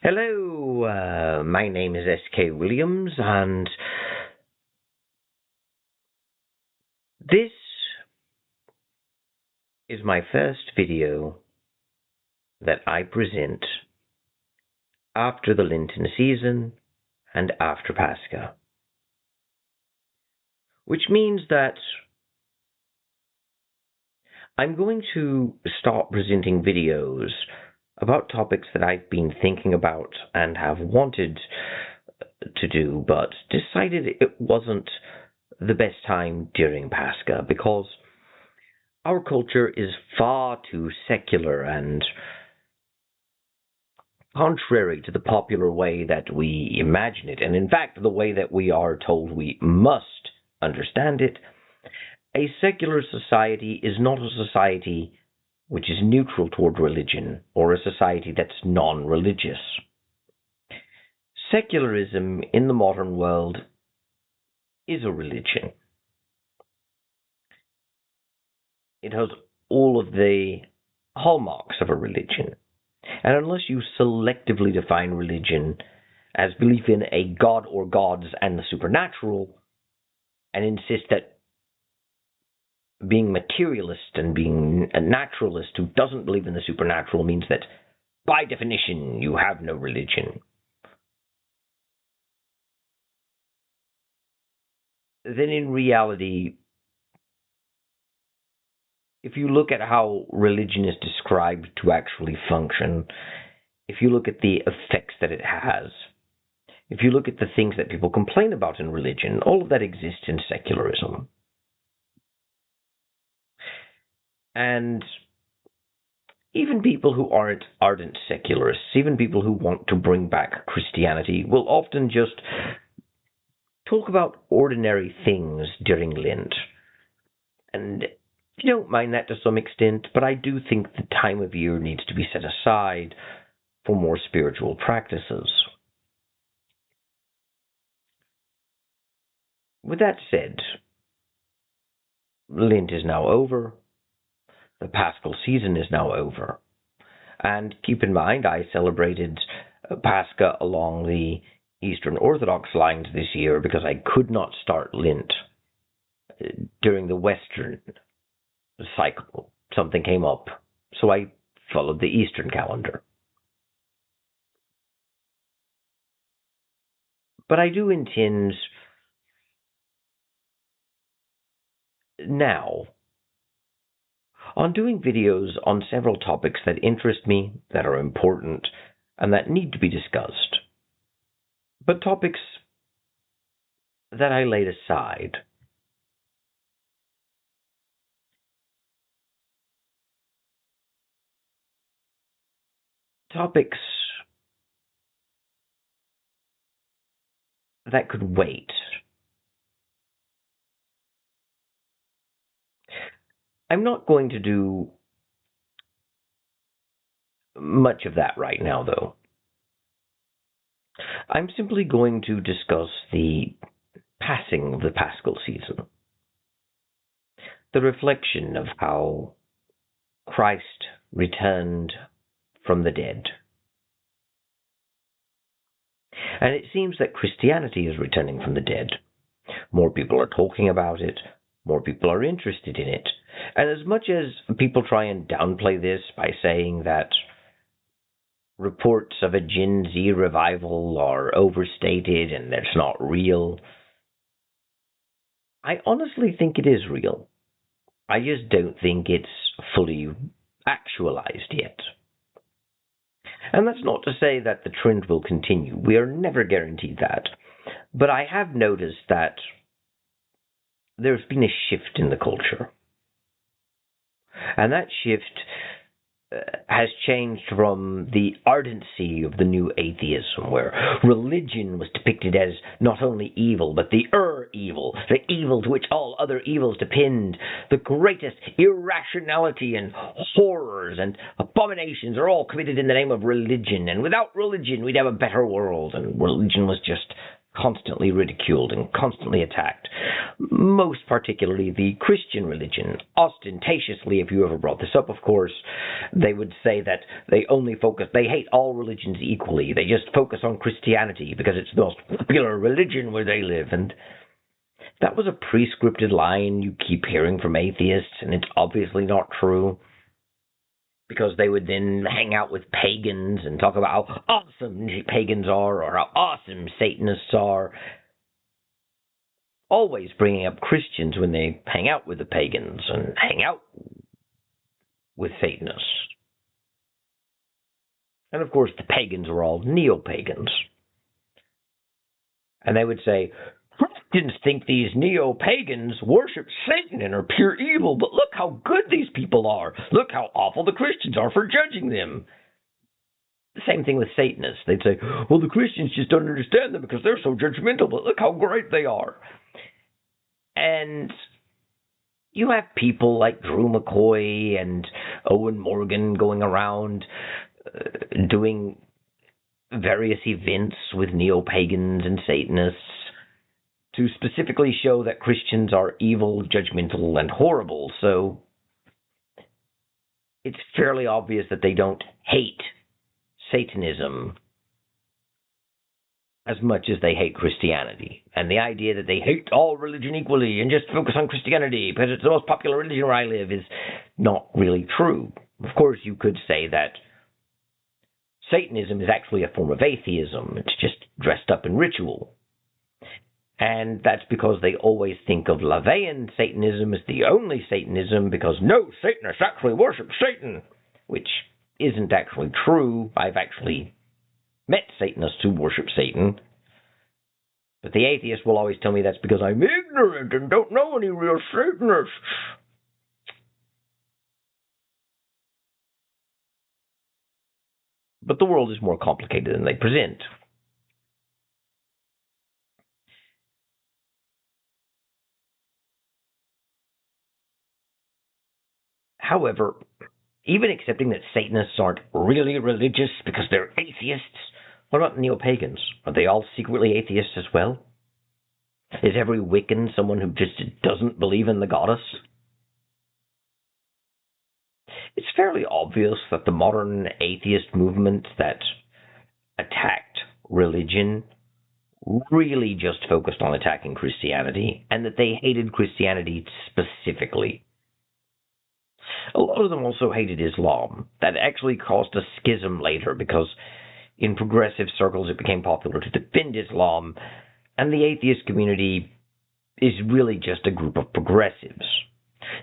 Hello, my name is S.K. Williams, and this is my first video that I present after the Lenten season and after Pascha, which means that I'm going to start presenting videos about topics that I've been thinking about and have wanted to do, but decided it wasn't the best time during Pascha because our culture is far too secular and contrary to the popular way that we imagine it, and in fact the way that we are told we must understand it. A secular society is not a society which is neutral toward religion, or a society that's non-religious. Secularism in the modern world is a religion. It has all of the hallmarks of a religion. And unless you selectively define religion as belief in a god or gods and the supernatural, and insist that being materialist and being a naturalist who doesn't believe in the supernatural means that, by definition, you have no religion, then in reality, if you look at how religion is described to actually function, if you look at the effects that it has, if you look at the things that people complain about in religion, all of that exists in secularism. And even people who aren't ardent secularists, even people who want to bring back Christianity, will often just talk about ordinary things during Lent. And I don't mind that to some extent, but I do think the time of year needs to be set aside for more spiritual practices. With that said, Lent is now over. The Paschal season is now over. And keep in mind, I celebrated Pascha along the Eastern Orthodox lines this year because I could not start Lent during the Western cycle. Something came up, so I followed the Eastern calendar. But I do intend now on doing videos on several topics that interest me, that are important, and that need to be discussed. But topics that I laid aside. Topics that could wait. I'm not going to do much of that right now, though. I'm simply going to discuss the passing of the Paschal season, the reflection of how Christ returned from the dead. And it seems that Christianity is returning from the dead. More people are talking about it. More people are interested in it. And as much as people try and downplay this by saying that reports of a Gen Z revival are overstated and that's not real, I honestly think it is real. I just don't think it's fully actualized yet. And that's not to say that the trend will continue. We are never guaranteed that. But I have noticed that there's been a shift in the culture. And that shift has changed from the ardency of the new atheism, where religion was depicted as not only evil, but the evil, the evil to which all other evils depend. The greatest irrationality and horrors and abominations are all committed in the name of religion, and without religion we'd have a better world, and religion was just constantly ridiculed and constantly attacked. Most particularly the Christian religion. Ostentatiously, if you ever brought this up, of course, they would say that they hate all religions equally. They just focus on Christianity because it's the most popular religion where they live. And that was a prescripted line you keep hearing from atheists, and it's obviously not true. Because they would then hang out with pagans and talk about how awesome pagans are or how awesome Satanists are. Always bringing up Christians when they hang out with the pagans and hang out with Satanists. And of course, the pagans were all neo-pagans. And they would say, Christians think these neo-pagans worship Satan and are pure evil, but look how good these people are. Look how awful the Christians are for judging them. The same thing with Satanists. They'd say, well, the Christians just don't understand them because they're so judgmental, but look how great they are. And you have people like Drew McCoy and Owen Morgan going around doing various events with neo-pagans and Satanists to specifically show that Christians are evil, judgmental, and horrible. So it's fairly obvious that they don't hate Satanism as much as they hate Christianity. And the idea that they hate all religion equally and just focus on Christianity because it's the most popular religion where I live is not really true. Of course, you could say that Satanism is actually a form of atheism. It's just dressed up in ritual. And that's because they always think of LaVeyan Satanism as the only Satanism because no, Satanists actually worship Satan, which isn't actually true. I've actually met Satanists who worship Satan. But the atheist will always tell me that's because I'm ignorant and don't know any real Satanists. But the world is more complicated than they present. However, even accepting that Satanists aren't really religious because they're atheists, what about neo-pagans? Are they all secretly atheists as well? Is every Wiccan someone who just doesn't believe in the goddess? It's fairly obvious that the modern atheist movement that attacked religion really just focused on attacking Christianity, and that they hated Christianity specifically. A lot of them also hated Islam. That actually caused a schism later because in progressive circles it became popular to defend Islam, and the atheist community is really just a group of progressives.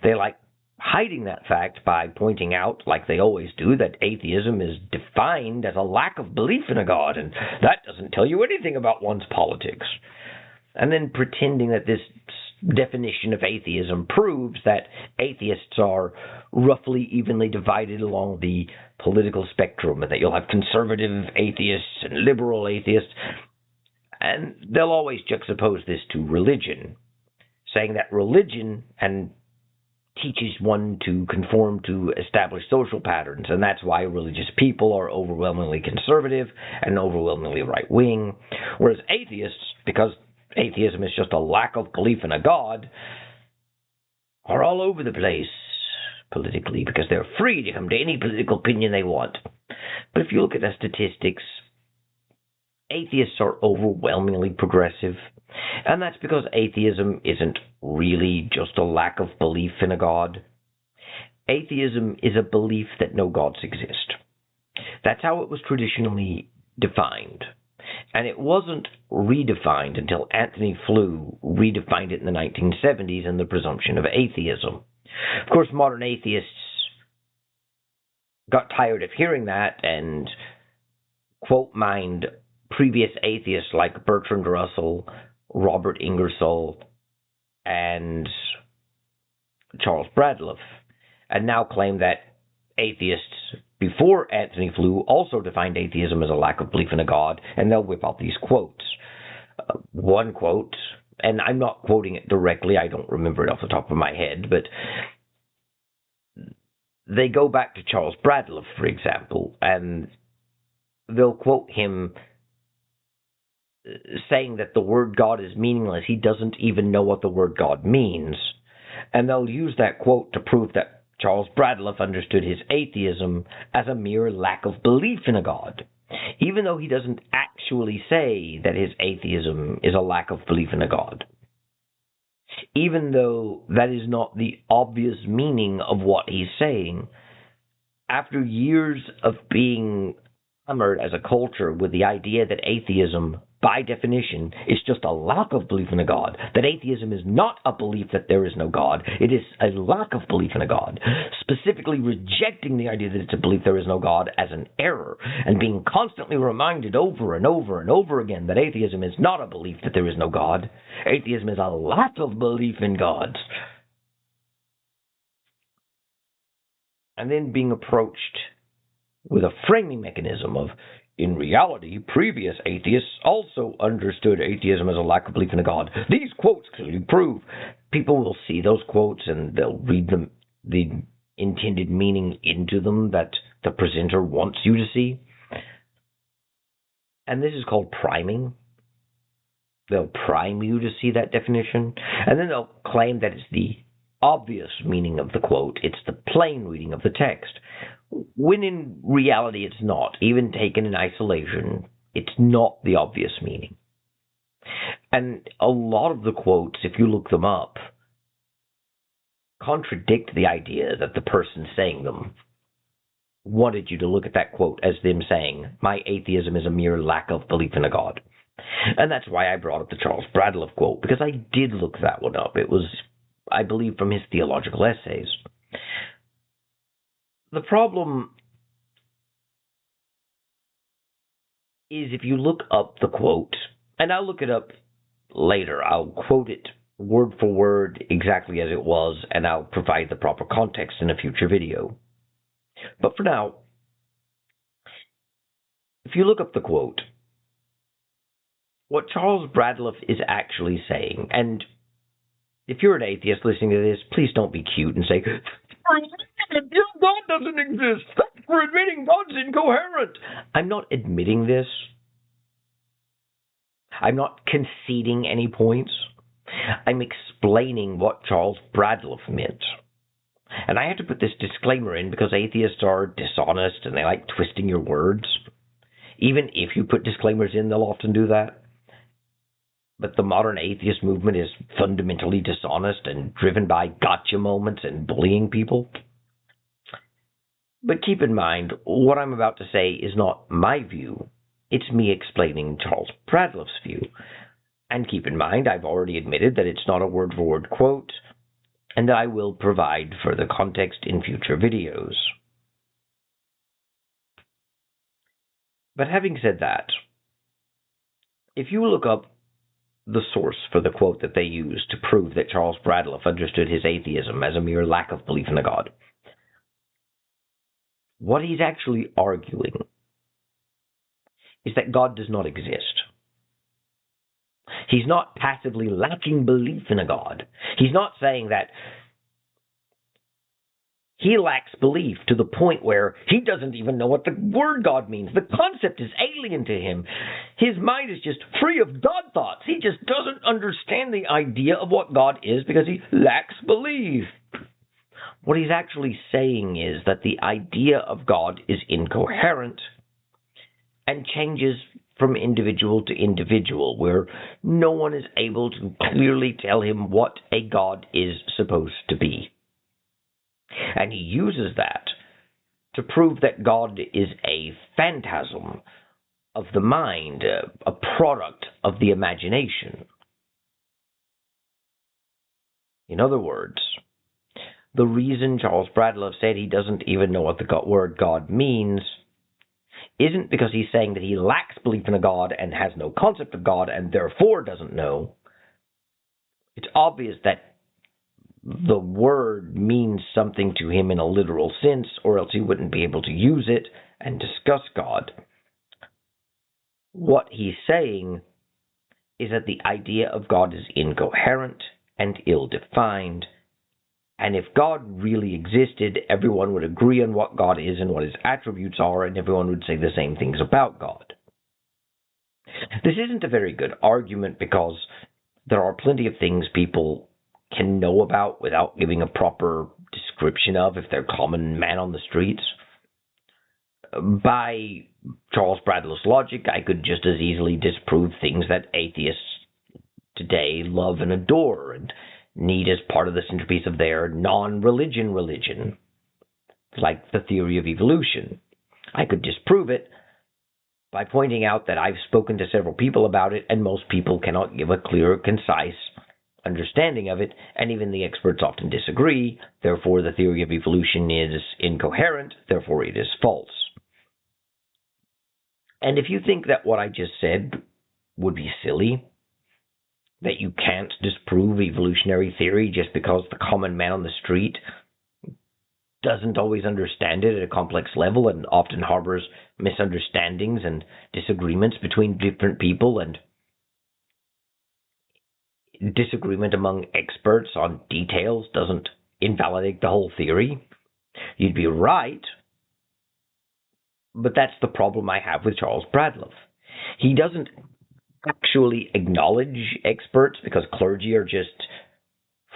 They like hiding that fact by pointing out, like they always do, that atheism is defined as a lack of belief in a god, and that doesn't tell you anything about one's politics. And then pretending that this definition of atheism proves that atheists are roughly evenly divided along the political spectrum, and that you'll have conservative atheists and liberal atheists, and they'll always juxtapose this to religion, saying that religion and teaches one to conform to established social patterns, and that's why religious people are overwhelmingly conservative and overwhelmingly right-wing, whereas atheists, because atheism is just a lack of belief in a god, are all over the place politically because they're free to come to any political opinion they want. But if you look at the statistics, atheists are overwhelmingly progressive, and that's because atheism isn't really just a lack of belief in a god. Atheism is a belief that no gods exist. That's how it was traditionally defined. And it wasn't redefined until Anthony Flew redefined it in the 1970s in The Presumption of Atheism. Of course, modern atheists got tired of hearing that and quote-mined previous atheists like Bertrand Russell, Robert Ingersoll, and Charles Bradlaugh, and now claim that atheists before Anthony Flew also defined atheism as a lack of belief in a god, and they'll whip out these quotes. One quote, and I'm not quoting it directly, I don't remember it off the top of my head, but they go back to Charles Bradlaugh, for example, and they'll quote him saying that the word God is meaningless. He doesn't even know what the word God means. And they'll use that quote to prove that Charles Bradlaugh understood his atheism as a mere lack of belief in a God, even though he doesn't actually say that his atheism is a lack of belief in a God. Even though that is not the obvious meaning of what he's saying, after years of being hammered as a culture with the idea that atheism, by definition, is just a lack of belief in a God, that atheism is not a belief that there is no God, it is a lack of belief in a God, specifically rejecting the idea that it's a belief there is no God as an error, and being constantly reminded over and over and over again that atheism is not a belief that there is no God, atheism is a lack of belief in gods. And then being approached with a framing mechanism of, in reality, previous atheists also understood atheism as a lack of belief in a God. These quotes clearly prove. People will see those quotes and they'll read them, the intended meaning into them that the presenter wants you to see. And this is called priming. They'll prime you to see that definition, and then they'll claim that it's the obvious meaning of the quote, it's the plain reading of the text, when in reality it's not. Even taken in isolation, it's not the obvious meaning. And a lot of the quotes, if you look them up, contradict the idea that the person saying them wanted you to look at that quote as them saying, my atheism is a mere lack of belief in a God. And that's why I brought up the Charles Bradlaugh quote, because I did look that one up. It was, I believe, from his theological essays. The problem is if you look up the quote, and I'll look it up later, I'll quote it word for word exactly as it was, and I'll provide the proper context in a future video. But for now, if you look up the quote, what Charles Bradlaugh is actually saying, and if you're an atheist listening to this, please don't be cute and say, God doesn't exist. That's for admitting God's incoherent. I'm not admitting this. I'm not conceding any points. I'm explaining what Charles Bradlaugh meant. And I have to put this disclaimer in because atheists are dishonest and they like twisting your words. Even if you put disclaimers in, they'll often do that. But the modern atheist movement is fundamentally dishonest and driven by gotcha moments and bullying people. But keep in mind, what I'm about to say is not my view. It's me explaining Charles Bradlaugh's view. And keep in mind, I've already admitted that it's not a word-for-word quote, and that I will provide further context in future videos. But having said that, if you look up the source for the quote that they use to prove that Charles Bradlaugh understood his atheism as a mere lack of belief in a God, what he's actually arguing is that God does not exist. He's not passively lacking belief in a God. He's not saying that he lacks belief to the point where he doesn't even know what the word God means. The concept is alien to him. His mind is just free of God thoughts. He just doesn't understand the idea of what God is because he lacks belief. What he's actually saying is that the idea of God is incoherent and changes from individual to individual, where no one is able to clearly tell him what a God is supposed to be. And he uses that to prove that God is a phantasm of the mind, a product of the imagination. In other words, the reason Charles Bradlaugh said he doesn't even know what the word God means isn't because he's saying that he lacks belief in a God and has no concept of God and therefore doesn't know. It's obvious that the word means something to him in a literal sense, or else he wouldn't be able to use it and discuss God. What he's saying is that the idea of God is incoherent and ill-defined, and if God really existed, everyone would agree on what God is and what his attributes are, and everyone would say the same things about God. This This isn't a very good argument because there are plenty of things people can know about without giving a proper description of if they're common man on the streets. By Charles Bradlaugh's logic, I could just as easily disprove things that atheists today love and adore and need as part of the centerpiece of their non-religion religion, like the theory of evolution. I could disprove it by pointing out that I've spoken to several people about it, and most people cannot give a clear, concise understanding of it, and even the experts often disagree. Therefore, the theory of evolution is incoherent, therefore it is false. And if you think that what I just said would be silly, that you can't disprove evolutionary theory just because the common man on the street doesn't always understand it at a complex level and often harbors misunderstandings and disagreements between different people, and disagreement among experts on details doesn't invalidate the whole theory, you'd be right. But that's the problem I have with Charles Bradlaugh. He doesn't actually acknowledge experts because clergy are just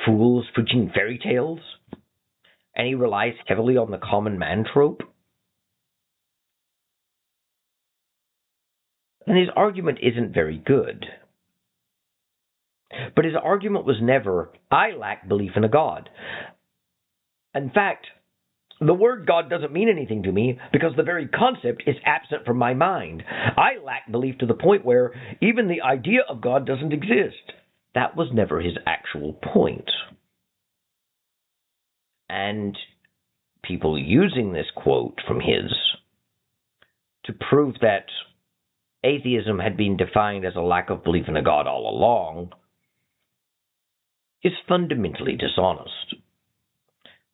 fools preaching fairy tales, and he relies heavily on the common man trope. And his argument isn't very good. But his argument was never, I lack belief in a God. In fact, the word God doesn't mean anything to me because the very concept is absent from my mind. I lack belief to the point where even the idea of God doesn't exist. That was never his actual point. And people using this quote from his to prove that atheism had been defined as a lack of belief in a God all along is fundamentally dishonest.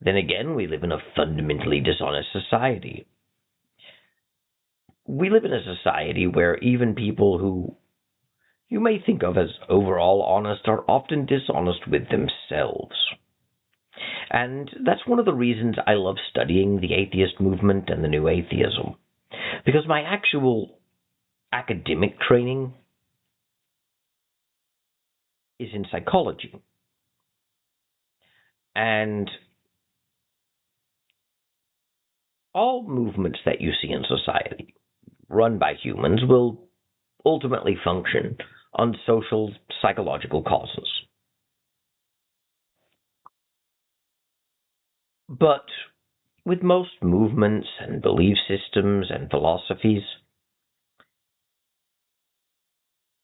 Then again, we live in a fundamentally dishonest society. We live in a society where even people who you may think of as overall honest are often dishonest with themselves. And that's one of the reasons I love studying the atheist movement and the new atheism. Because my actual academic training is in psychology. And all movements that you see in society run by humans will ultimately function on social, psychological causes. But with most movements and belief systems and philosophies,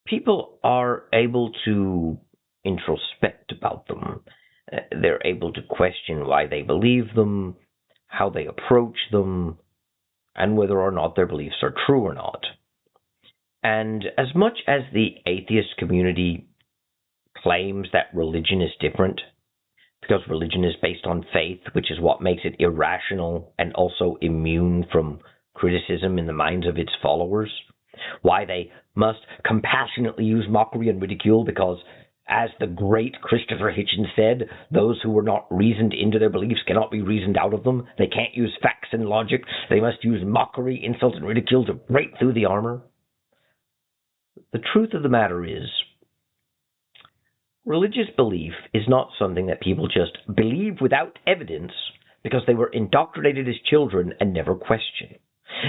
people are able to introspect about them. They're able to question why they believe them, how they approach them, and whether or not their beliefs are true or not. And as much as the atheist community claims that religion is different, because religion is based on faith, which is what makes it irrational and also immune from criticism in the minds of its followers, why they must compassionately use mockery and ridicule because, as the great Christopher Hitchens said, those who were not reasoned into their beliefs cannot be reasoned out of them. They can't use facts and logic. They must use mockery, insult, and ridicule to break through the armor. The truth of the matter is, religious belief is not something that people just believe without evidence because they were indoctrinated as children and never question.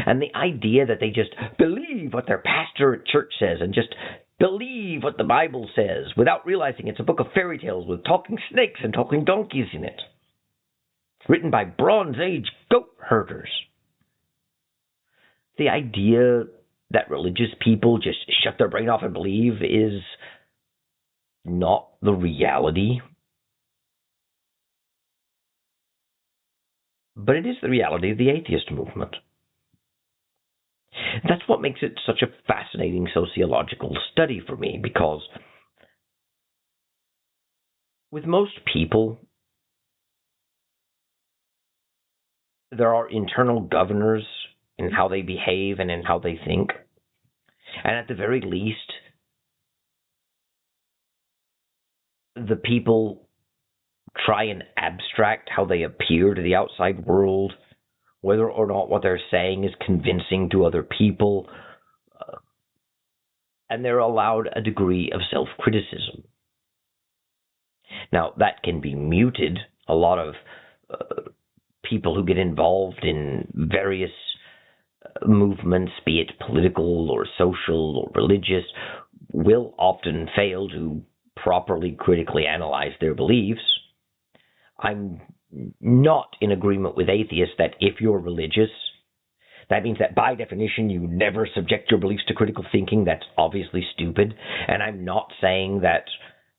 And the idea that they just believe what their pastor at church says and just believe what the Bible says without realizing it's a book of fairy tales with talking snakes and talking donkeys in it. It's written by Bronze Age goat herders. The idea that religious people just shut their brain off and believe is not the reality. But it is the reality of the atheist movement. That's what makes it such a fascinating sociological study for me, because with most people, there are internal governors in how they behave and in how they think. And at the very least, the people try and abstract how they appear to the outside world, whether or not what they're saying is convincing to other people. and they're allowed a degree of self-criticism. Now, that can be muted. A lot of people who get involved in various movements, be it political or social or religious, will often fail to properly critically analyze their beliefs. I'm not in agreement with atheists that if you're religious, that means that by definition you never subject your beliefs to critical thinking. That's obviously stupid. And I'm not saying that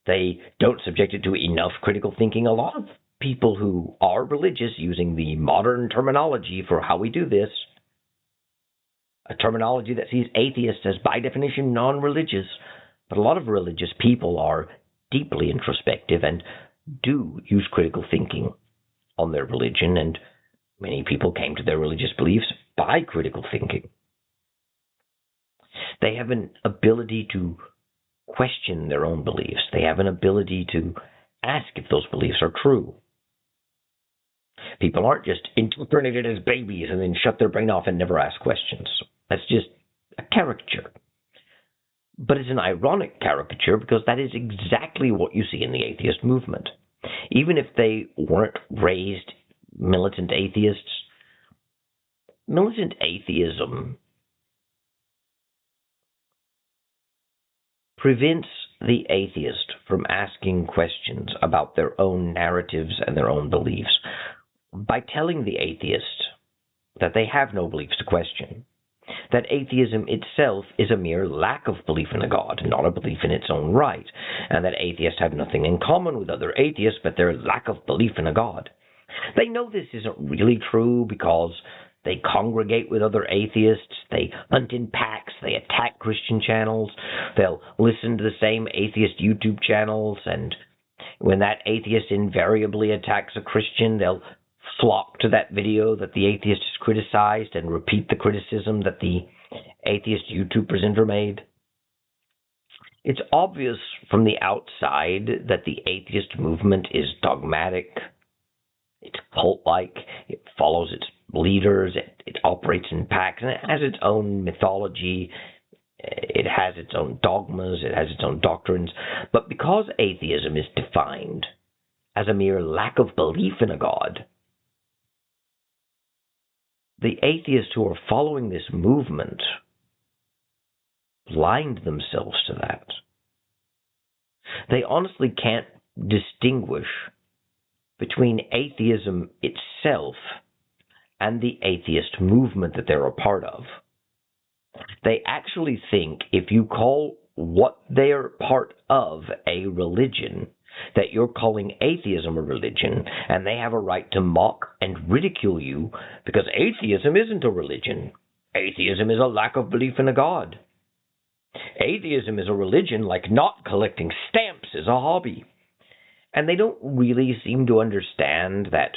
they don't subject it to enough critical thinking. A lot of people who are religious, using the modern terminology for how we do this, a terminology that sees atheists as by definition non-religious, but a lot of religious people are deeply introspective and do use critical thinking on their religion, and many people came to their religious beliefs by critical thinking. They have an ability to question their own beliefs. They have an ability to ask if those beliefs are true. People aren't just indoctrinated as babies and then shut their brain off and never ask questions. That's just a caricature. But it's an ironic caricature because that is exactly what you see in the atheist movement. Even if they weren't raised militant atheists, militant atheism prevents the atheist from asking questions about their own narratives and their own beliefs by telling the atheist that they have no beliefs to question, that atheism itself is a mere lack of belief in a God, not a belief in its own right, and that atheists have nothing in common with other atheists but their lack of belief in a God. They know this isn't really true because they congregate with other atheists, they hunt in packs, they attack Christian channels, they'll listen to the same atheist YouTube channels, and when that atheist invariably attacks a Christian, they'll flock to that video that the atheist has criticized and repeat the criticism that the atheist YouTube presenter made. It's obvious from the outside that the atheist movement is dogmatic, it's cult-like, it follows its leaders, it operates in packs, and it has its own mythology, it has its own dogmas, it has its own doctrines. But because atheism is defined as a mere lack of belief in a God, the atheists who are following this movement blind themselves to that. They honestly can't distinguish between atheism itself and the atheist movement that they're a part of. They actually think if you call what they're part of a religion, that you're calling atheism a religion, and they have a right to mock and ridicule you because atheism isn't a religion. Atheism is a lack of belief in a God. Atheism is a religion like not collecting stamps is a hobby. And they don't really seem to understand that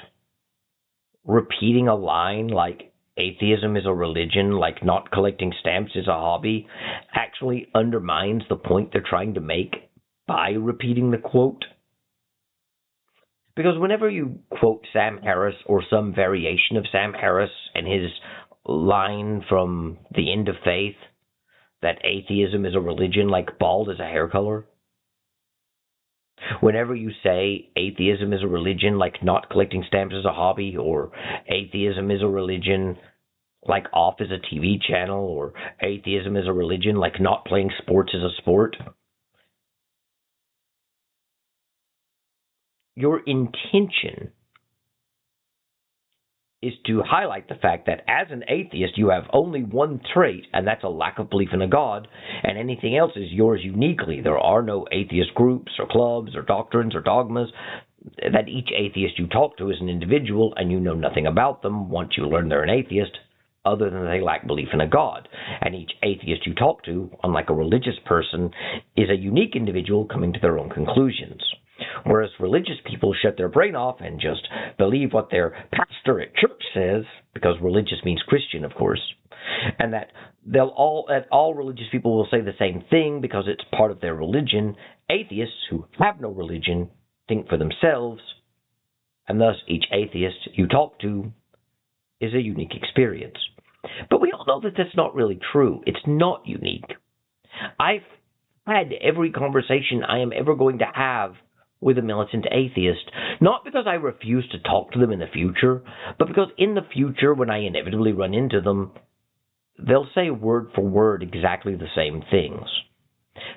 repeating a line like atheism is a religion like not collecting stamps is a hobby actually undermines the point they're trying to make by repeating the quote. Because whenever you quote Sam Harris or some variation of Sam Harris and his line from The End of Faith, that atheism is a religion like bald is a hair color, whenever you say atheism is a religion like not collecting stamps is a hobby, or atheism is a religion like off is a TV channel, or atheism is a religion like not playing sports is a sport, your intention is to highlight the fact that as an atheist you have only one trait, and that's a lack of belief in a God, and anything else is yours uniquely. There are no atheist groups or clubs or doctrines or dogmas, that each atheist you talk to is an individual and you know nothing about them once you learn they're an atheist, other than they lack belief in a God. And each atheist you talk to, unlike a religious person, is a unique individual coming to their own conclusions. Whereas religious people shut their brain off and just believe what their pastor at church says, because religious means Christian, of course, and that all religious people will say the same thing because it's part of their religion. Atheists who have no religion think for themselves, and thus each atheist you talk to is a unique experience. But we all know that that's not really true. It's not unique. I've had every conversation I am ever going to have with a militant atheist, not because I refuse to talk to them in the future, but because in the future, when I inevitably run into them, they'll say word for word exactly the same things.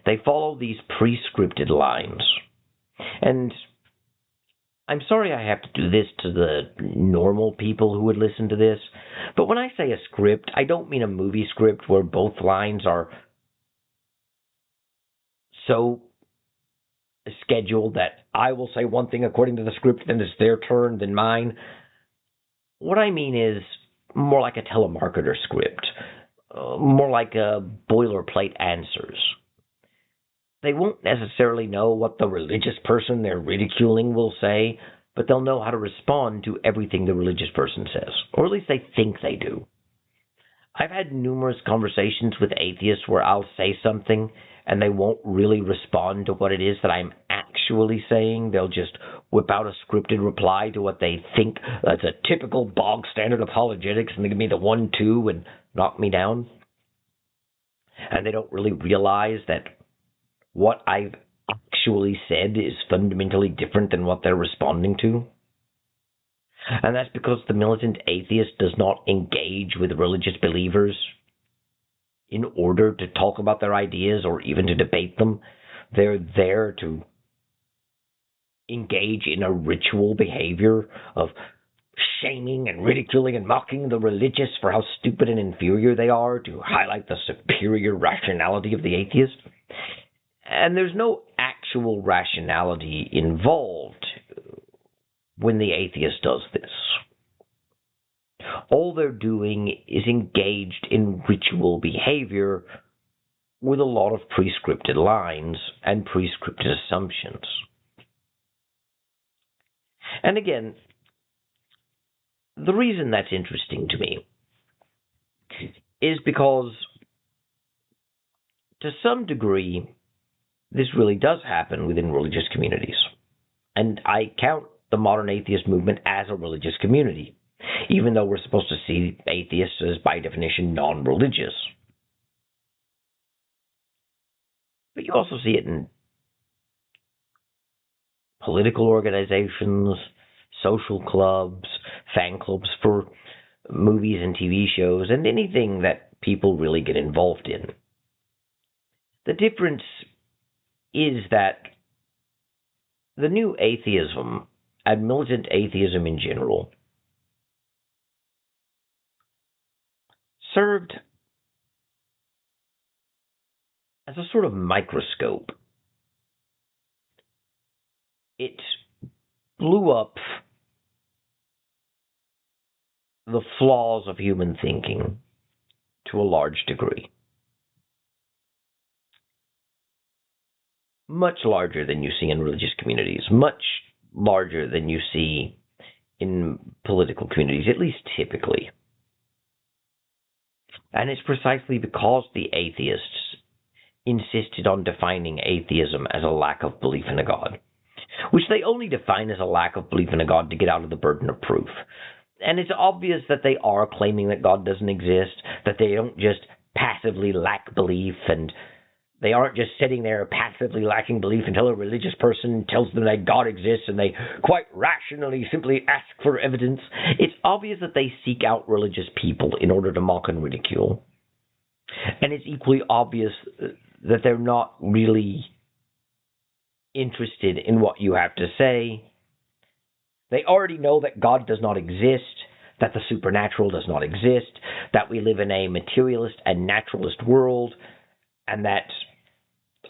They follow these pre-scripted lines. And I'm sorry I have to do this to the normal people who would listen to this, but when I say a script, I don't mean a movie script where both lines are so scheduled that I will say one thing according to the script, then it's their turn, then mine. What I mean is more like a telemarketer script, more like a boilerplate answers. They won't necessarily know what the religious person they're ridiculing will say, but they'll know how to respond to everything the religious person says, or at least they think they do. I've had numerous conversations with atheists where I'll say something and they won't really respond to what it is that I'm actually saying. They'll just whip out a scripted reply to what they think that's a typical bog standard apologetics, and they give me the 1-2 and knock me down. And they don't really realize that what I've actually said is fundamentally different than what they're responding to. And that's because the militant atheist does not engage with religious believers in order to talk about their ideas or even to debate them. They're there to engage in a ritual behavior of shaming and ridiculing and mocking the religious for how stupid and inferior they are, to highlight the superior rationality of the atheist. And there's no actual rationality involved when the atheist does this. All they're doing is engaged in ritual behavior with a lot of pre-scripted lines and pre-scripted assumptions. And again, the reason that's interesting to me is because, to some degree, this really does happen within religious communities. And I count the modern atheist movement as a religious community, even though we're supposed to see atheists as, by definition, non-religious. But you also see it in political organizations, social clubs, fan clubs for movies and TV shows, and anything that people really get involved in. The difference is that the new atheism, and militant atheism in general, served as a sort of microscope. It blew up the flaws of human thinking to a large degree. Much larger than you see in religious communities, much larger than you see in political communities, at least typically. And it's precisely because the atheists insisted on defining atheism as a lack of belief in a God, which they only define as a lack of belief in a God to get out of the burden of proof. And it's obvious that they are claiming that God doesn't exist, that they don't just passively lack belief, and they aren't just sitting there passively lacking belief until a religious person tells them that God exists and they quite rationally simply ask for evidence. It's obvious that they seek out religious people in order to mock and ridicule. And it's equally obvious that they're not really interested in what you have to say. They already know that God does not exist, that the supernatural does not exist, that we live in a materialist and naturalist world, and that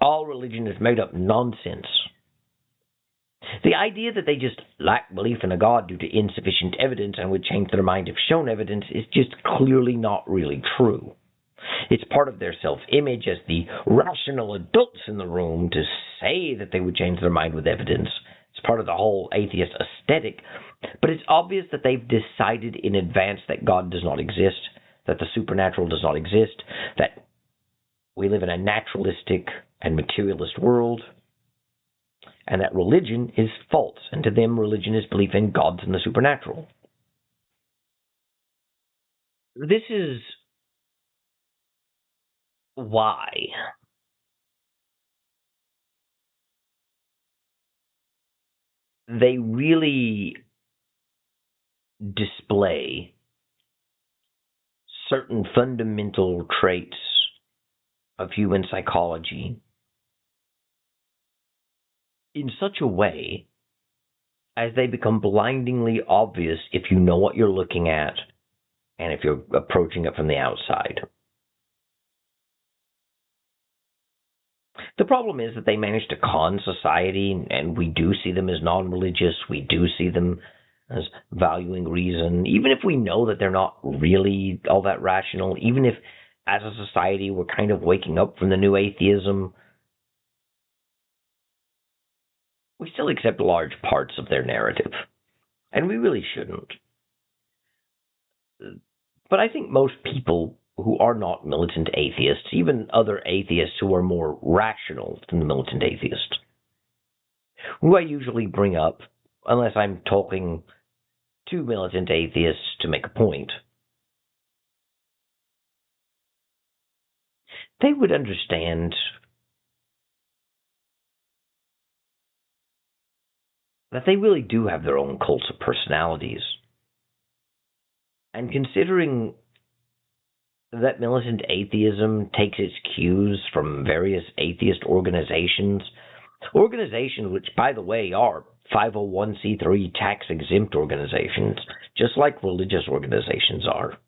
all religion is made up nonsense. The idea that they just lack belief in a God due to insufficient evidence and would change their mind if shown evidence is just clearly not really true. It's part of their self-image as the rational adults in the room to say that they would change their mind with evidence. It's part of the whole atheist aesthetic. But it's obvious that they've decided in advance that God does not exist, that the supernatural does not exist, that we live in a naturalistic and materialist world, and that religion is false, and to them religion is belief in gods and the supernatural. This is why they really display certain fundamental traits of human psychology in such a way as they become blindingly obvious if you know what you're looking at and if you're approaching it from the outside. The problem is that they manage to con society, and we do see them as non-religious. We do see them as valuing reason, even if we know that they're not really all that rational, even if, as a society, we're kind of waking up from the new atheism. We still accept large parts of their narrative, and we really shouldn't. But I think most people who are not militant atheists, even other atheists who are more rational than the militant atheist, who I usually bring up, unless I'm talking to militant atheists to make a point, they would understand that they really do have their own cults of personalities. And considering that militant atheism takes its cues from various atheist organizations which, by the way, are 501c3 tax-exempt organizations, just like religious organizations are.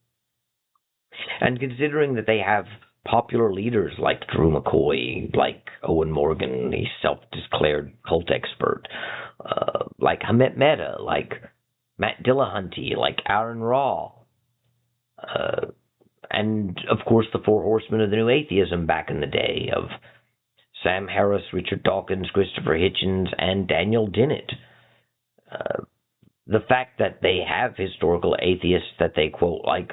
And considering that they have popular leaders like Drew McCoy, like Owen Morgan, the self-declared cult expert, like Hamet Mehta, like Matt Dillahunty, like Aaron Raw, and, of course, the Four Horsemen of the New Atheism back in the day of Sam Harris, Richard Dawkins, Christopher Hitchens, and Daniel Dennett. The fact that they have historical atheists that they quote, like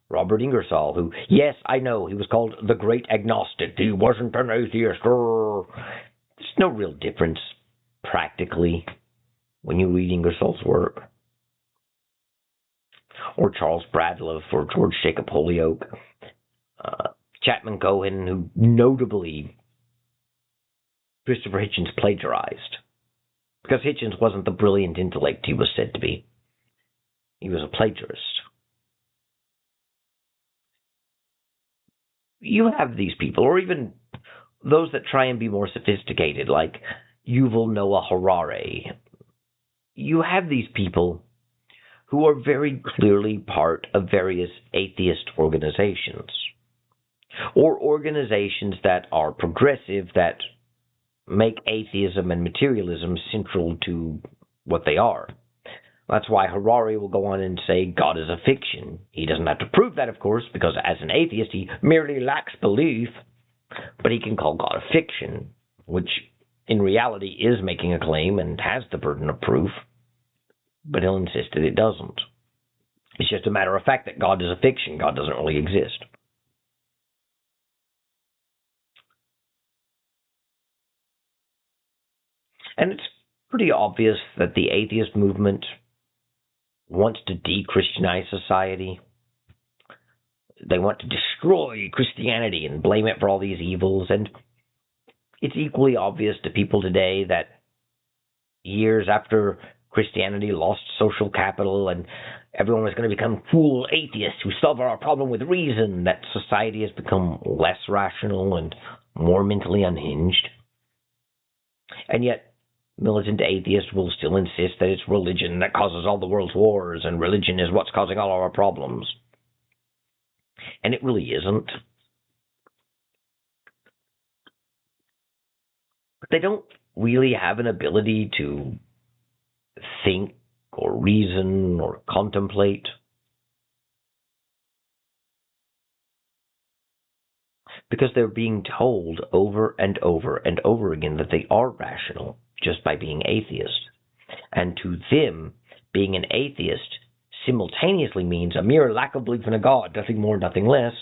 Robert Ingersoll, who, yes, I know, he was called the Great Agnostic. He wasn't an atheist. There's no real difference, practically, when you read Ingersoll's work. Or Charles Bradlaugh, or George Jacob Holyoake. Chapman Cohen, who notably Christopher Hitchens plagiarized. Because Hitchens wasn't the brilliant intellect he was said to be. He was a plagiarist. You have these people, or even those that try and be more sophisticated, like Yuval Noah Harari. You have these people who are very clearly part of various atheist organizations, or organizations that are progressive, that make atheism and materialism central to what they are. That's why Harari will go on and say God is a fiction. He doesn't have to prove that, of course, because as an atheist he merely lacks belief, but he can call God a fiction, which in reality is making a claim and has the burden of proof, but he'll insist that it doesn't. It's just a matter of fact that God is a fiction. God doesn't really exist. And it's pretty obvious that the atheist movement wants to de-Christianize society. They want to destroy Christianity and blame it for all these evils. And it's equally obvious to people today that years after Christianity lost social capital and everyone was going to become cool atheists who solve our problem with reason, that society has become less rational and more mentally unhinged. And yet, militant atheists will still insist that it's religion that causes all the world's wars, and religion is what's causing all our problems. And it really isn't. But they don't really have an ability to think or reason or contemplate. Because they're being told over and over and over again that they are rational just by being atheist. And to them, being an atheist simultaneously means a mere lack of belief in a God, nothing more, nothing less,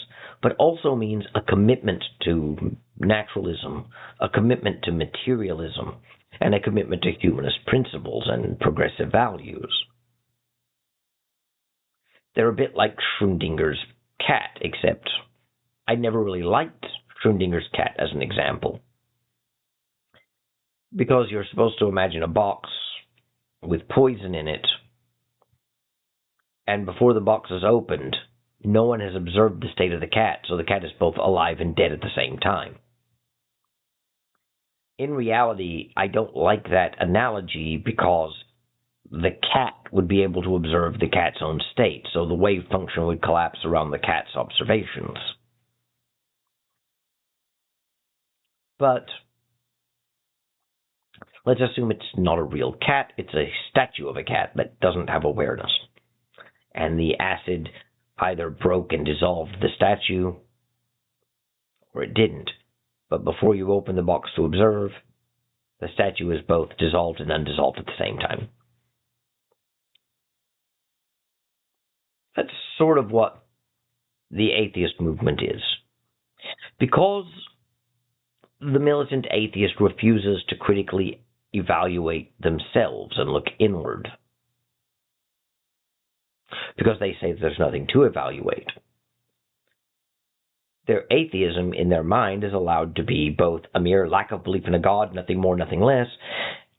but also means a commitment to naturalism, a commitment to materialism, and a commitment to humanist principles and progressive values. They're a bit like Schrödinger's cat, except I never really liked Schrödinger's cat as an example. Because you're supposed to imagine a box with poison in it, and before the box is opened, no one has observed the state of the cat, so the cat is both alive and dead at the same time. In reality, I don't like that analogy because the cat would be able to observe the cat's own state, so the wave function would collapse around the cat's observations. But let's assume it's not a real cat, it's a statue of a cat that doesn't have awareness. And the acid either broke and dissolved the statue, or it didn't. But before you open the box to observe, the statue is both dissolved and undissolved at the same time. That's sort of what the atheist movement is. Because the militant atheist refuses to critically evaluate themselves and look inward, because they say there's nothing to evaluate. Their atheism in their mind is allowed to be both a mere lack of belief in a God, nothing more, nothing less,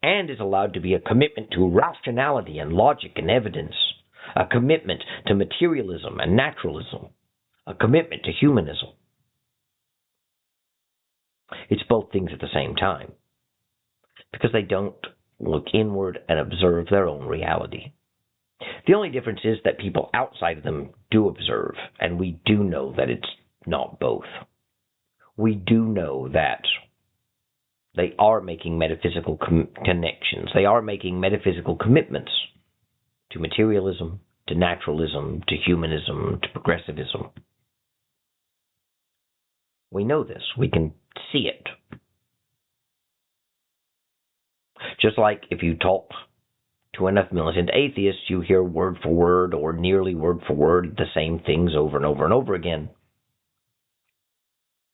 and is allowed to be a commitment to rationality and logic and evidence, a commitment to materialism and naturalism, a commitment to humanism. It's both things at the same time, because they don't look inward and observe their own reality. The only difference is that people outside of them do observe, and we do know that it's not both. We do know that they are making metaphysical connections. They are making metaphysical commitments to materialism, to naturalism, to humanism, to progressivism. We know this. We can see it. Just like if you talk to enough militant atheists, you hear word for word or nearly word for word the same things over and over and over again.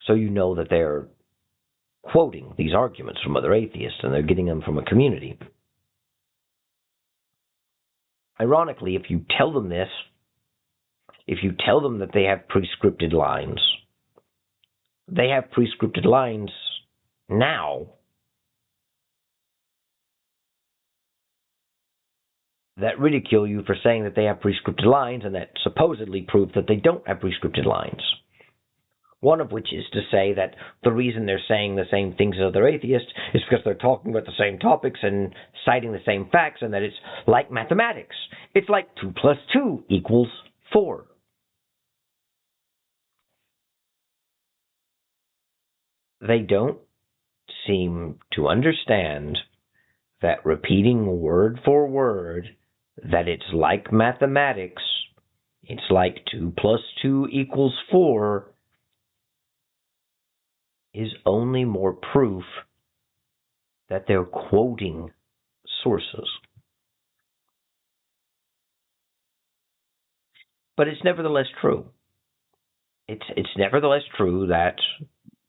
So you know that they're quoting these arguments from other atheists and they're getting them from a community. Ironically, if you tell them this, if you tell them that they have prescripted lines, they have prescripted lines now that ridicule you for saying that they have prescripted lines and that supposedly prove that they don't have prescripted lines. One of which is to say that the reason they're saying the same things as other atheists is because they're talking about the same topics and citing the same facts, and that it's like mathematics. It's like 2 plus 2 equals 4. They don't seem to understand that repeating word for word that it's like mathematics, it's like 2 plus 2 equals 4, is only more proof that they're quoting sources. But it's nevertheless true. It's nevertheless true that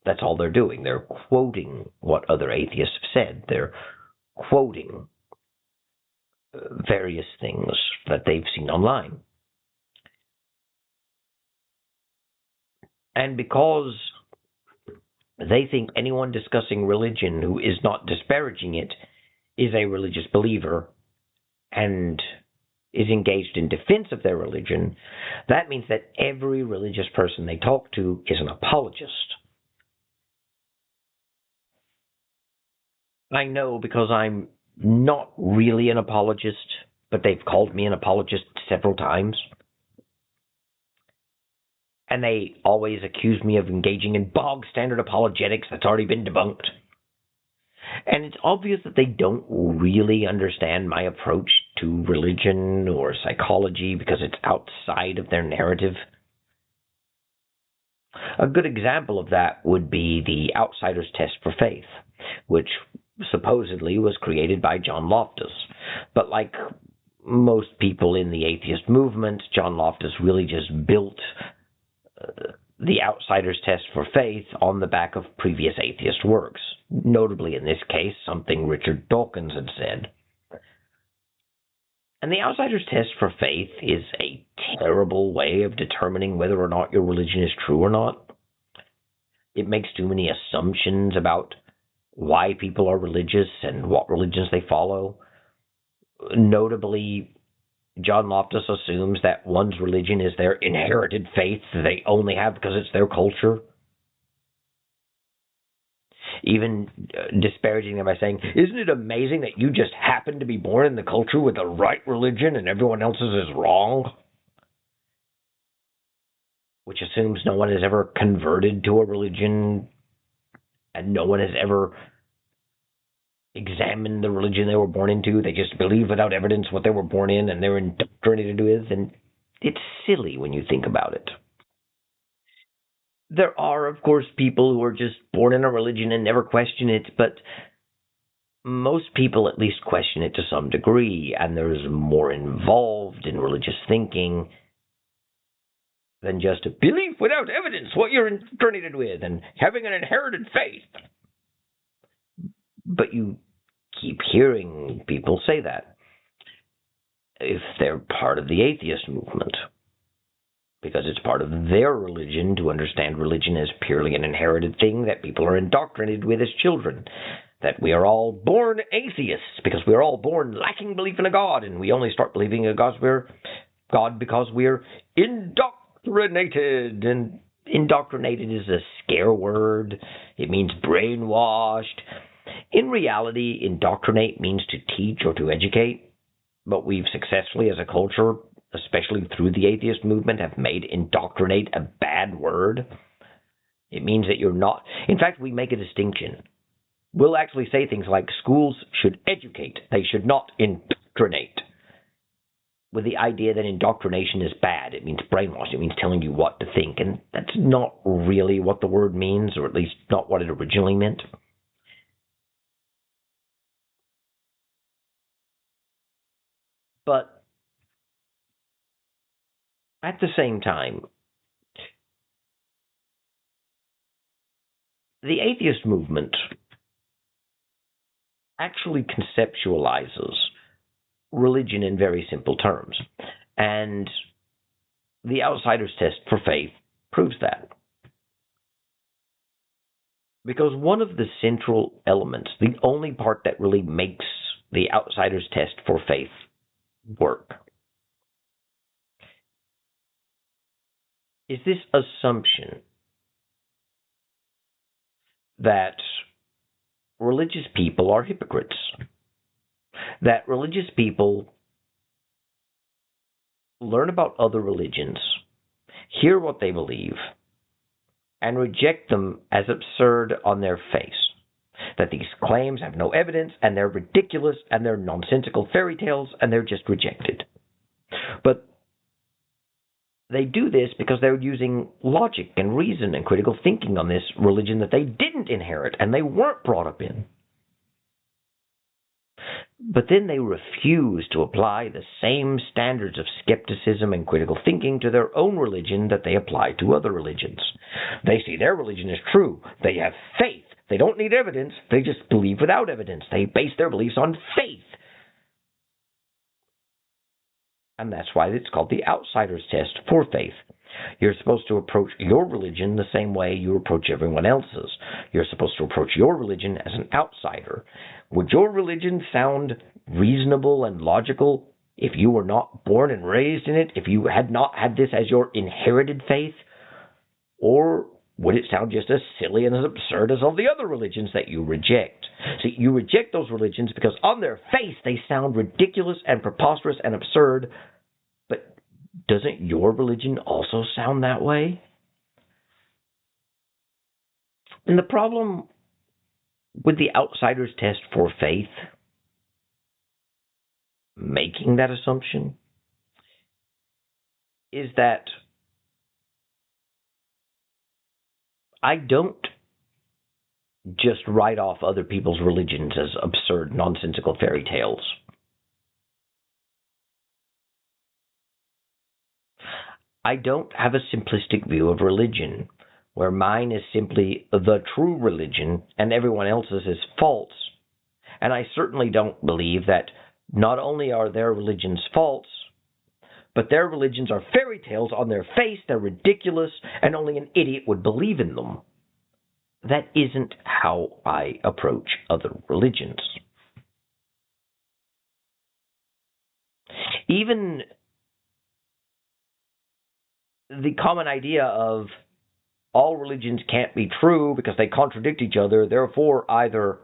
that's all they're doing. They're quoting what other atheists have said. They're quoting various things that they've seen online. And because they think anyone discussing religion who is not disparaging it is a religious believer and is engaged in defense of their religion, that means that every religious person they talk to is an apologist. I know because I'm not really an apologist, but they've called me an apologist several times. And they always accuse me of engaging in bog standard apologetics that's already been debunked. And it's obvious that they don't really understand my approach to religion or psychology because it's outside of their narrative. A good example of that would be the outsider's test for faith, which supposedly was created by John Loftus. But like most people in the atheist movement, John Loftus really just built the outsider's test for faith on the back of previous atheist works, notably in this case something Richard Dawkins had said. And the outsider's test for faith is a terrible way of determining whether or not your religion is true or not. It makes too many assumptions about why people are religious and what religions they follow. Notably, John Loftus assumes that one's religion is their inherited faith that they only have because it's their culture. Even disparaging them by saying, isn't it amazing that you just happen to be born in the culture with the right religion and everyone else's is wrong? Which assumes no one has ever converted to a religion and no one has ever examine the religion they were born into. They just believe without evidence what they were born in, and they're indoctrinated with, and it's silly when you think about it. There are, of course, people who are just born in a religion and never question it, but most people at least question it to some degree, and there's more involved in religious thinking than just a belief without evidence what you're indoctrinated with and having an inherited faith. But you keep hearing people say that if they're part of the atheist movement, because it's part of their religion to understand religion as purely an inherited thing that people are indoctrinated with as children, that we are all born atheists because we are all born lacking belief in a God, and we only start believing in God because we're indoctrinated. And indoctrinated is a scare word. It means brainwashed. In reality, indoctrinate means to teach or to educate, but we've successfully, as a culture, especially through the atheist movement, have made indoctrinate a bad word. It means that you're not... In fact, we make a distinction. We'll actually say things like schools should educate, they should not indoctrinate, with the idea that indoctrination is bad. It means brainwash. It means telling you what to think, and that's not really what the word means, or at least not what it originally meant. But at the same time, the atheist movement actually conceptualizes religion in very simple terms. And the outsider's test for faith proves that. Because one of the central elements, the only part that really makes the outsider's test for faith work, is this assumption that religious people are hypocrites. That religious people learn about other religions, hear what they believe, and reject them as absurd on their face. That these claims have no evidence, and they're ridiculous, and they're nonsensical fairy tales, and they're just rejected. But they do this because they're using logic and reason and critical thinking on this religion that they didn't inherit and they weren't brought up in. But then they refuse to apply the same standards of skepticism and critical thinking to their own religion that they apply to other religions. They see their religion as true. They have faith. They don't need evidence. They just believe without evidence. They base their beliefs on faith. And that's why it's called the outsider's test for faith. You're supposed to approach your religion the same way you approach everyone else's. You're supposed to approach your religion as an outsider. Would your religion sound reasonable and logical if you were not born and raised in it, if you had not had this as your inherited faith? Or would it sound just as silly and as absurd as all the other religions that you reject? See, you reject those religions because on their face they sound ridiculous and preposterous and absurd, but doesn't your religion also sound that way? And the problem with the outsider's test for faith, making that assumption, is that I don't just write off other people's religions as absurd, nonsensical fairy tales. I don't have a simplistic view of religion, where mine is simply the true religion and everyone else's is false. And I certainly don't believe that not only are their religions false, but their religions are fairy tales on their face, they're ridiculous, and only an idiot would believe in them. That isn't how I approach other religions. Even the common idea of all religions can't be true because they contradict each other, therefore either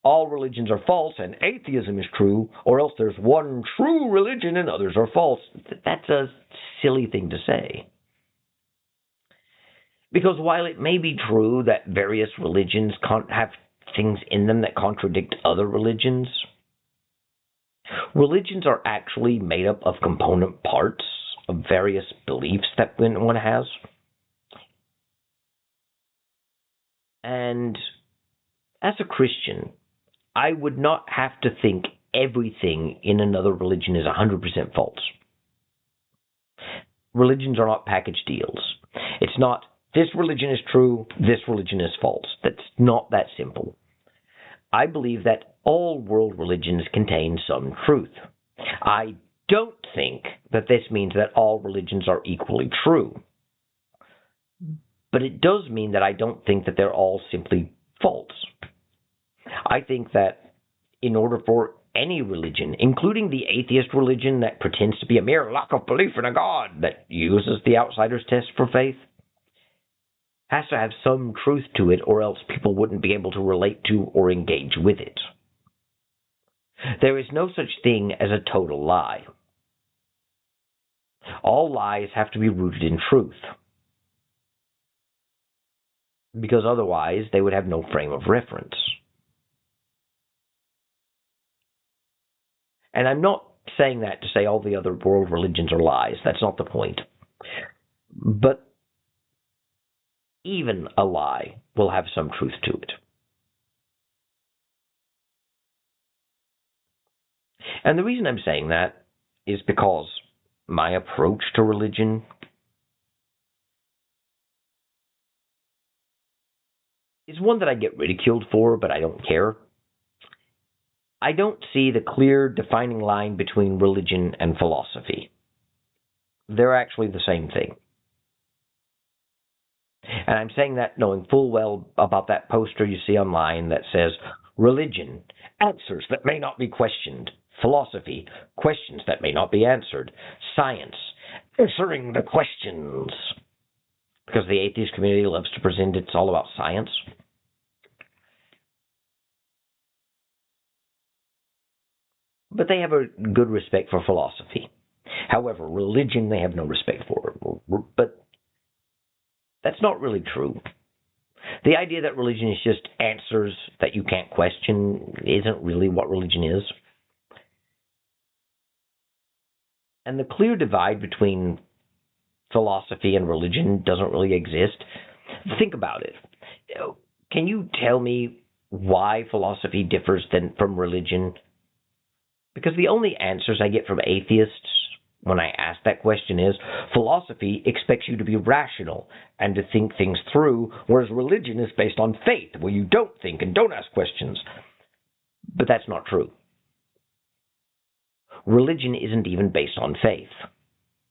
all religions are false and atheism is true, or else there's one true religion and others are false. That's a silly thing to say. Because while it may be true that various religions have things in them that contradict other religions, religions are actually made up of component parts of various beliefs that one has. And as a Christian, I would not have to think everything in another religion is 100% false. Religions are not package deals. It's not, this religion is true, this religion is false. That's not that simple. I believe that all world religions contain some truth. I don't think that this means that all religions are equally true. But it does mean that I don't think that they're all simply false. I think that in order for any religion, including the atheist religion that pretends to be a mere lack of belief in a God that uses the outsider's test for faith, has to have some truth to it, or else people wouldn't be able to relate to or engage with it. There is no such thing as a total lie. All lies have to be rooted in truth, because otherwise they would have no frame of reference. And I'm not saying that to say all the other world religions are lies. That's not the point. But even a lie will have some truth to it. And the reason I'm saying that is because my approach to religion is one that I get ridiculed for, but I don't care. I don't see the clear defining line between religion and philosophy. They're actually the same thing. And I'm saying that knowing full well about that poster you see online that says, religion, answers that may not be questioned. Philosophy, questions that may not be answered. Science, answering the questions. Because the atheist community loves to present it's all about science. But they have a good respect for philosophy. However, religion they have no respect for. But that's not really true. The idea that religion is just answers that you can't question isn't really what religion is. And the clear divide between philosophy and religion doesn't really exist. Think about it. Can you tell me why philosophy differs from religion? Because the only answers I get from atheists when I ask that question is, philosophy expects you to be rational and to think things through, whereas religion is based on faith, where you don't think and don't ask questions. But that's not true. Religion isn't even based on faith.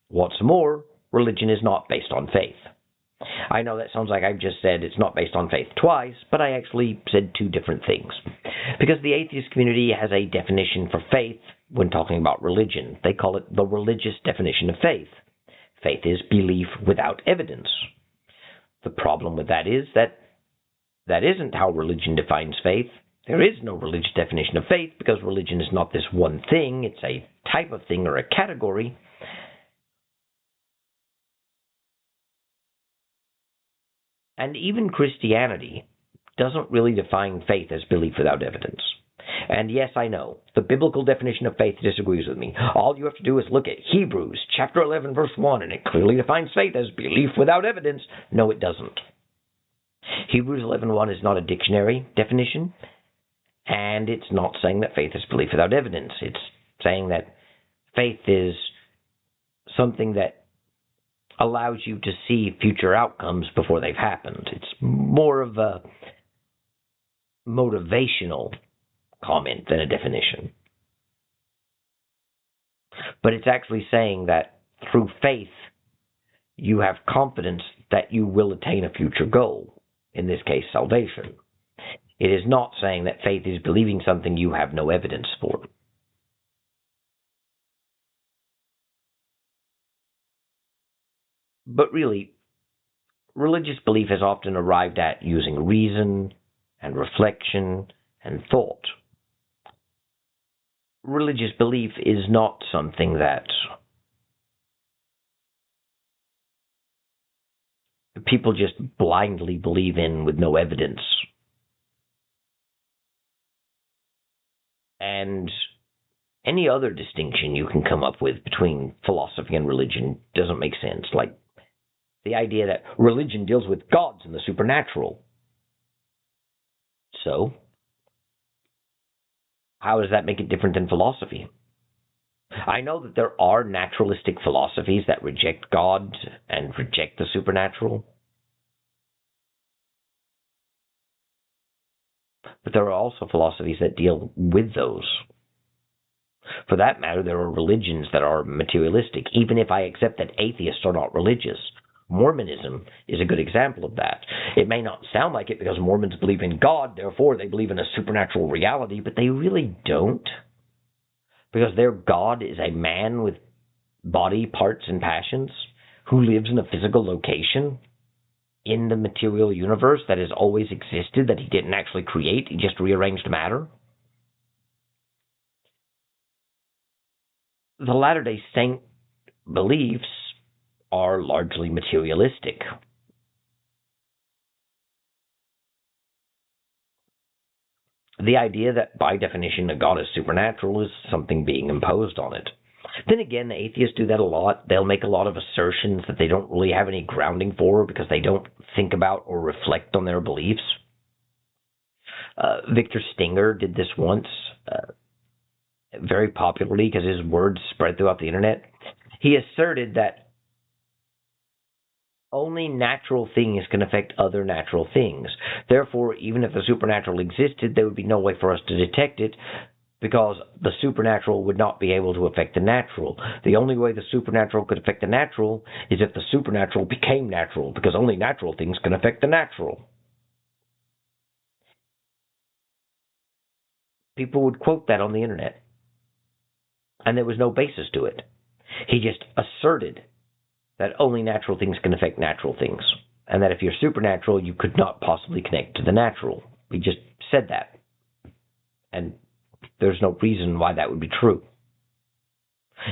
What's more, religion is not based on faith. I know that sounds like I've just said it's not based on faith twice, but I actually said two different things. Because the atheist community has a definition for faith when talking about religion. They call it the religious definition of faith. Faith is belief without evidence. The problem with that is that isn't how religion defines faith. There is no religious definition of faith because religion is not this one thing. It's a type of thing or a category. And even Christianity doesn't really define faith as belief without evidence. And yes, I know, the biblical definition of faith disagrees with me. All you have to do is look at Hebrews chapter 11, verse 1, and it clearly defines faith as belief without evidence. No, it doesn't. Hebrews 11:1 is not a dictionary definition, and it's not saying that faith is belief without evidence. It's saying that faith is something that allows you to see future outcomes before they've happened. It's more of a motivational comment than a definition. But it's actually saying that through faith, you have confidence that you will attain a future goal, in this case, salvation. It is not saying that faith is believing something you have no evidence for. But really, religious belief is often arrived at using reason and reflection and thought. Religious belief is not something that people just blindly believe in with no evidence. And any other distinction you can come up with between philosophy and religion doesn't make sense. Like the idea that religion deals with gods and the supernatural. So, how does that make it different than philosophy? I know that there are naturalistic philosophies that reject God and reject the supernatural. But there are also philosophies that deal with those. For that matter, there are religions that are materialistic, even if I accept that atheists are not religious. Mormonism is a good example of that. It may not sound like it because Mormons believe in God, therefore they believe in a supernatural reality, but they really don't. Because their God is a man with body, parts, and passions who lives in a physical location in the material universe that has always existed, that he didn't actually create, he just rearranged matter. The Latter-day Saint beliefs are largely materialistic. The idea that, by definition, a God is supernatural is something being imposed on it. Then again, the atheists do that a lot. They'll make a lot of assertions that they don't really have any grounding for because they don't think about or reflect on their beliefs. Victor Stenger did this once, very popularly because his words spread throughout the internet. He asserted that only natural things can affect other natural things. Therefore, even if the supernatural existed, there would be no way for us to detect it because the supernatural would not be able to affect the natural. The only way the supernatural could affect the natural is if the supernatural became natural, because only natural things can affect the natural. People would quote that on the internet, and there was no basis to it. He just asserted that only natural things can affect natural things, and that if you're supernatural, you could not possibly connect to the natural. He just said that, and there's no reason why that would be true.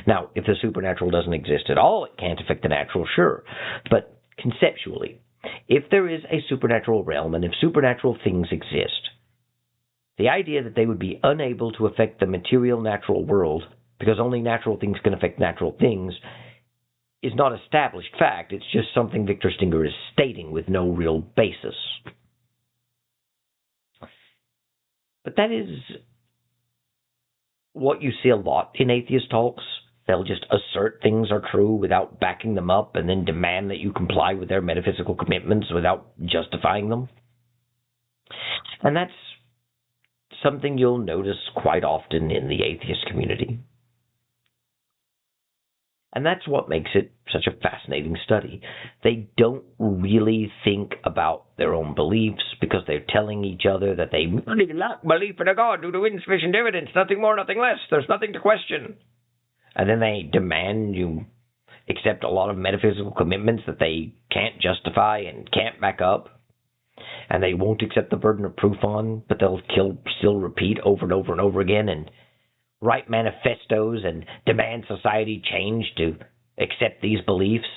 Now, if the supernatural doesn't exist at all, it can't affect the natural, sure, but conceptually, if there is a supernatural realm, and if supernatural things exist, the idea that they would be unable to affect the material natural world, because only natural things can affect natural things, is not established fact. It's just something Victor Stenger is stating with no real basis. But that is what you see a lot in atheist talks. They'll just assert things are true without backing them up and then demand that you comply with their metaphysical commitments without justifying them. And that's something you'll notice quite often in the atheist community. And that's what makes it such a fascinating study. They don't really think about their own beliefs because they're telling each other that they really lack belief in a God due to insufficient evidence, nothing more, nothing less. There's nothing to question. And then they demand you accept a lot of metaphysical commitments that they can't justify and can't back up. And they won't accept the burden of proof on, but they'll still repeat over and over and over again and write manifestos and demand society change to accept these beliefs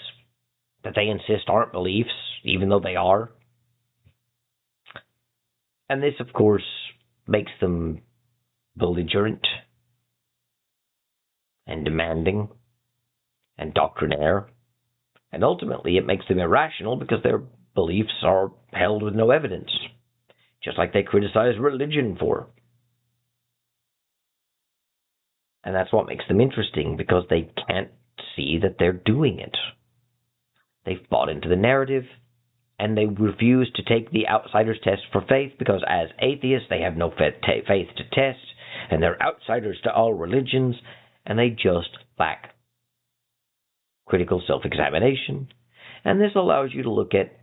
that they insist aren't beliefs, even though they are. And this, of course, makes them belligerent and demanding and doctrinaire. And ultimately, it makes them irrational because their beliefs are held with no evidence, just like they criticize religion for. And that's what makes them interesting, because they can't see that they're doing it. They've bought into the narrative, and they refuse to take the outsider's test for faith, because as atheists, they have no faith to test, and they're outsiders to all religions, and they just lack critical self-examination. And this allows you to look at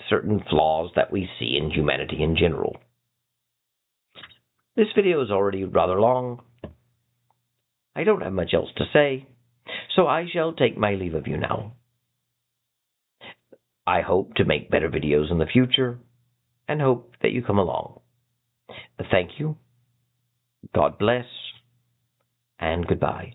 certain flaws that we see in humanity in general. This video is already rather long. I don't have much else to say, so I shall take my leave of you now. I hope to make better videos in the future and hope that you come along. Thank you. God bless and goodbye.